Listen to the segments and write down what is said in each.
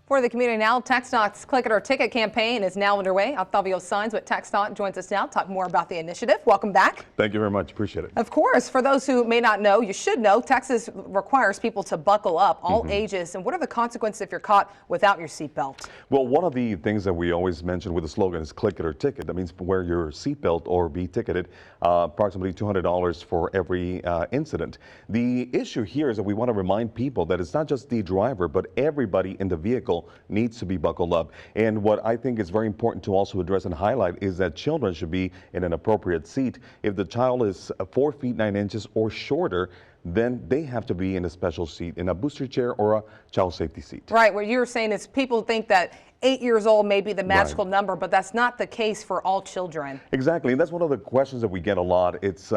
For the community now, TxDOT's Click It or Ticket campaign is now underway. Octavio Signs with TxDOT joins us now to talk more about the initiative. Welcome back. Thank you very much. Appreciate it. Of course, for those who may not know, you should know, Texas requires people to buckle up, all ages. And what are the consequences if you're caught without your seatbelt? Well, one of the things that we always mention with the slogan is Click It or Ticket. That means wear your seatbelt or be ticketed, approximately $200 for every incident. The issue here is that we want to remind people that it's not just the driver, but everybody in the vehicle needs to be buckled up. And what I think is very important to also address and highlight is that children should be in an appropriate seat. If the child is 4 feet 9 inches or shorter, then they have to be in a special seat, in a booster chair or a child safety seat. Right. What you're saying is people think that 8 years old may be the magical number, but that's not the case for all children. Exactly. And that's one of the questions that we get a lot. It's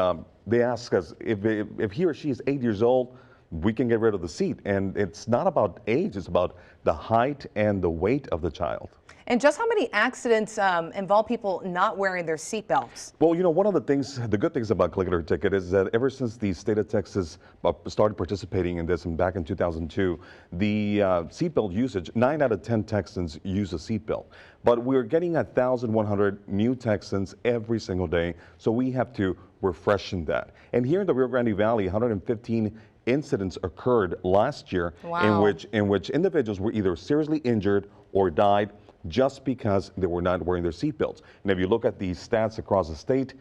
they ask us if he or she is 8 years old, we can get rid of the seat. And it's not about age, it's about the height and the weight of the child. And just how many accidents involve people not wearing their seatbelts? Well, you know, one of the good things about Click It or Ticket is that ever since the state of Texas started participating in this, and back in 2002, the seatbelt usage, 9 out of 10 Texans use a seatbelt. But we're getting 1,100 new Texans every single day, so we have to refreshen that. And here in the Rio Grande Valley, 115 incidents occurred last year. Wow. in which individuals were either seriously injured or died just because they were not wearing their seatbelts. And if you look at the stats across the state,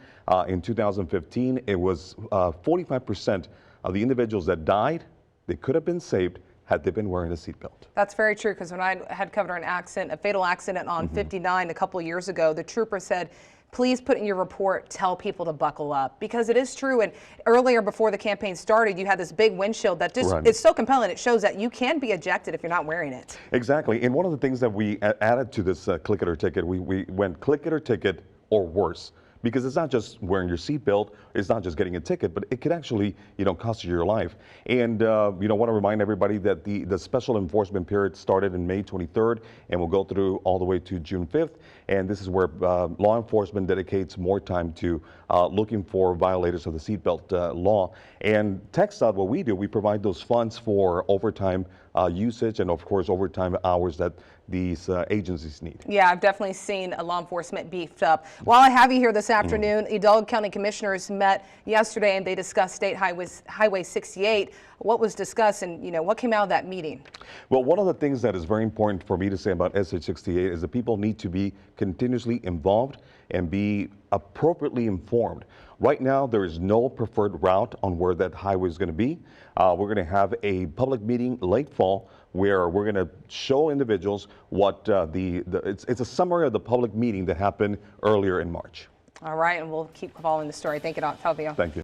in 2015, it was 45% of the individuals that died, they could have been saved had they been wearing a seatbelt. That's very true, because when I had covered an accident, a fatal accident on 59 a couple of years ago, the trooper said, please put in your report, tell people to buckle up, because it is true. And earlier, before the campaign started, you had this big windshield that just it's so compelling. It shows that you can be ejected if you're not wearing it. Exactly. And one of the things that we added to this Click It or Ticket, we went Click It or Ticket or worse. Because it's not just wearing your seatbelt, it's not just getting a ticket, but it could actually, cost you your life. And, want to remind everybody that the special enforcement period started in May 23rd and will go through all the way to June 5th. And this is where law enforcement dedicates more time to looking for violators of the seatbelt law. And TxDOT, what we do, we provide those funds for overtime usage and, of course, overtime hours that these agencies need. Yeah, I've definitely seen law enforcement beefed up. While I have you here this afternoon, Hidalgo County Commissioners met yesterday and they discussed State Highway 68. What was discussed and, what came out of that meeting? Well, one of the things that is very important for me to say about SH 68 is that people need to be continuously involved and be appropriately informed. Right now, there is no preferred route on where that highway is going to be. We're going to have a public meeting late fall where we're going to show individuals what it's a summary of the public meeting that happened earlier in March. All right, and we'll keep following the story. Thank you, Octavio. Thank you.